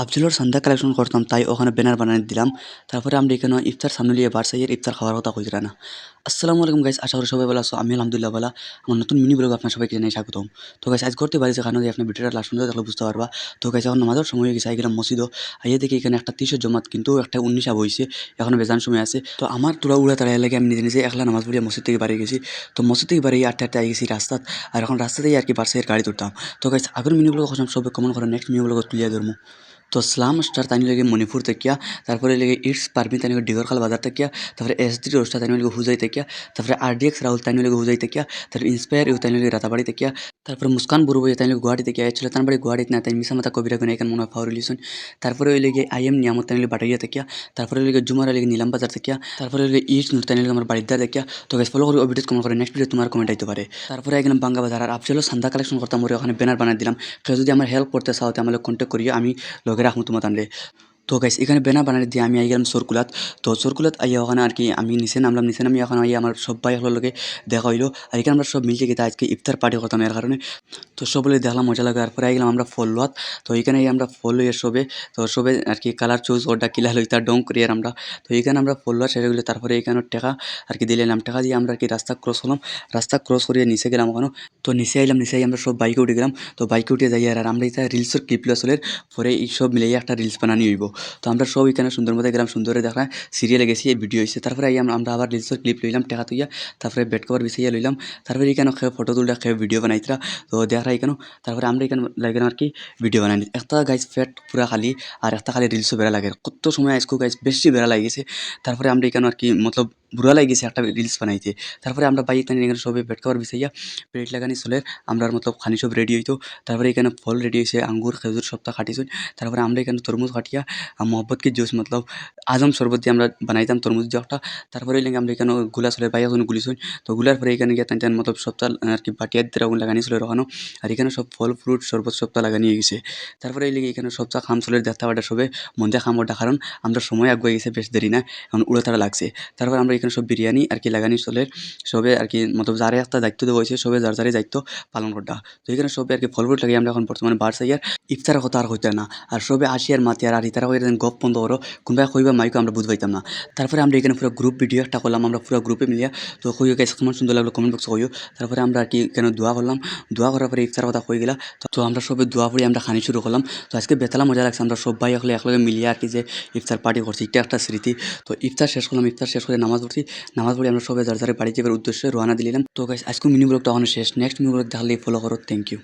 আফজলের চান্দা কালেকশন করতাম, তাই ওখানে ব্যানার বানিয়ে দিলাম। তারপরে আমরা এখানে ইফতার সামনে লিয়ে বারসাইয়ের ইফতার খাওয়ার কথা কইরা না। আসসালামু আলাইকুম গাইস, আশা করি সবাই ভালো আছো। আমি আলহামদুলিল্লাহ ভালো। আমার নতুন মিনি ব্লগ আপনার সবাইকে জানাই স্বাগতম। তো গাইস আজ করতে পারি যেখানে আপনি ভিডিওটা লাস্ট পর্যন্ত দেখলে বুঝতে পারবা। তো গাইস এখন নামাজের সময় হয়ে গেছে, গেলাম মসজিদও আইয়া দেখি এখানে একটা 30 জমাত কিন্তু একটা 19 হইছে, এখন বেজান সময় আছে। তো আমার তোরা উড়া তাড়াই লাগে আমি নিজে নিজে একলা নামাজ পড়িয়া মসজিদ থেকে বাড়ি গেছি। তো মসজিদ থেকে বাড়ি আটটা আটটা আই গেছি রাস্তাত, আর এখন রাস্তাতেই আর কি বারসাইয়ের গাড়ি তুলতাম। তো গাইস আগের মিনি ব্লগ সবাই কমেন্ট করে, নেক্সট মিনি ব্লগ তুলিয়া ধরমু। তো স্লাম স্টার তাই লেগে মণিপুর তেকিয়া, তারপরে লেগে ইটস পারমিন তাই ডিগরখাল বাজার তেকিয়া, তারপরে এসডি রোস্টা তাই লেগে হুজাই তেকিয়া, তারপরে আরডিএক্স রাহুল তাই লেগে হুজাই তেকিয়া, তারপরে ইন্সপায়ার ইউ তাই লেগে রাতাবাড়ি তেকিয়া, তারপরে মুস্কান বুরুবই তাই লেগে গুয়াহাটি থেকে আইছিল, তার বাড়ি গুয়াহাটিতে না তাই মিসামাতা কবিরা গুনে এখানে মনে হয় ফাউর রিলিশন। তারপরে ওই লেগে আইএম নিয়ামত তাই লেগে বাটাইয়া তেকিয়া, তারপরে লেগে জুমার লেগে নিলাম বাজার তেকিয়া, তারপরে লেগে ইটস নূর তাই লেগে আমার বাড়ির দা দেখিয়া। তো গাইস ফলো করে ভিডিও কমেন্ট করে, নেক্সট ভিডিও তোমার কমেন্ট আইতে পারে। তারপরে একদম বাঙ্গা বাজার আর আপচেলো সান্দা কালেকশন করতাম, ওরে ওখানে ব্যানার বানাই দিলাম। কেউ যদি আমার হেল্প করতে চাও তো আমার কন্ট্যাক্ট করিয়া আমি লগে রাখবো তোমার তানলে। তো গাইস এখানে ব্যানার বানাই দিয়ে আমি আই গেলাম সরকুলাত। তো সরকুলাত আইয়া ওখানে আর কি আমি নিচে নামলাম, নিচে নামি এখন আইয়া আমার সব ভাই লগে দেখা হইলো। আর এখানে আমরা সব মিলকে গেতে আজকে ইফতার পার্টি করতাম এর কারণে। তো সবলে দেখলাম মজা লাগে। তারপরে আই গেলাম আমরা ফল লোয়াত। তো এখানে আমরা ফল লইয়া সবে, তো সবে আর কি কালার চুজ ওটা কিলা লইতা ডং করি আর আমরা। তো এখানে আমরা ফল লোয়া সেরে গেলে তারপরে এখানে টাকা আর কি দিলাম, টাকা দিয়ে আমরা আর কি রাস্তা ক্রস হলাম। রাস্তা ক্রস করিয়ে নিচে গেলাম ওখানে। তো নিচে আইলাম, নিচে আমরা সব বাইকে উঠে গেলাম। তো বাইকে উঠে যাই আর আমরা এটা রিলসের ক্লিপ আসলে পরে এই সব মিলিয়ে একটা রিলস বানানি হইব। তো আমরা সব এখানে সুন্দর মতো গেলাম, সুন্দরে দেখা সিরিয়ালে গেছি, এই ভিডিও হয়েছে। তারপরে আমরা আবার রিলসের ক্লিপ লইলাম টাকা তুইয়া, তারপরে বেড কভার বিছাইয়া লইলাম। তারপরে এখানে ফটো তুলটা খেয়ে ভিডিও বানাইতরা। তো দেখা এখানে, তারপরে আমরা এখানে লাগে আর কি ভিডিও বানাই। একটা গাইজ ফ্যাট পুরা খালি, আর একটা খালি রিলসও বেড়া লাগে। কত সময় আজকে গাইজ বেশি বেড়া লাগিয়েছে। তারপরে আমরা এখানে আর কি মতলব বুড়া লাগিয়েছে একটা রিলস বানাইতে। তারপরে আমরা বাইক টানি এখানে সবাই বেড কভার বিছাইয়া প্লেট লাগানি চলে আমরা মতলব খানি সব রেডি হইতো। তারপরে এখানে ফল রেডি হয়েছে, আঙ্গুর খেজুর সবটা খাটিছুন। তারপরে আমরা এখানে তরমুজ খাটিয়া মোহব্বত কি জুস মতলব আজম শরবত দিয়ে আমরা বানাইতাম তরমুজ দিয়ে একটা। তারপরে লেগে আমরা এখানে গুলা চলে পাই এখন গুলিছুন। তো গুলার পরে এখানে গিয়ে টান মতলব সবটা আর কি বাটিয়ার দিয়ে আগুন লাগানি ছিল ওখানে। আর এখানে সব ফল ফ্রুট শরবত সবটা লাগানি গেছে। তারপরে এই লেগে এখানে সবটা খাম চলে দেখতে পাটা সবে মন্দে খাম ওটা, কারণ আমরা সময় আগুয়ে গেছে, বেশ দেরি না, এখন উড়োতাড়া লাগছে। তারপর আমরা এখানে সব বিরিয়ানি আর কি লাগানি চলে সবে আর কি মতলব যারে একটা দায়িত্ব দেওয়া হয়েছে সবে যার যারে দায়িত্ব পালন করটা। তো এখানে সবে আর কি ফল ফ্রুট লাগিয়ে আমরা এখন বর্তমানে বারসাইয়ার ইফতারের কথা আর হইতে না। আর সবে আসি আর মাতি আর ইতারা হয়ে গপ বন্ধ করো, কোনবা কইবা মাইকো আমরা বুঝ পাইতাম না। তারপরে আমরা এখানে পুরো গ্রুপ ভিডিও একটা করলাম, আমরা পুরো গ্রুপে মিলিয়া। তো কইও গাইস কেমন সুন্দর লাগলো কমেন্ট বক্সে কইও। তারপরে আমরা আর কি এখানে দোয়া করলাম, দোয়া করার পরে ইফতার কথা হয়ে গেলা। তো আমরা সবে দোয়া পড়ি আমরা খানি শুরু করলাম। তো আজকে বেতালা মজা লাগছে, আমরা সবাই একলগে মিলিয়ে আর কি যে ইফতার পার্টি করছি, এটা একটা স্মৃতি। তো ইফতার শেষ করলাম, ইফতার শেষ করে নামাজ পড়ছি, নামাজ পড়ে আমরা সবাই যার যার বাড়ি যাবার উদ্দেশ্যে রওনা দিলাম। তো গাইস আজকে মিনি ব্লগটা ওখানে শেষ, নেক্সট মিনি ব্লগ দেখলে ফলো করো, থ্যাংক ইউ।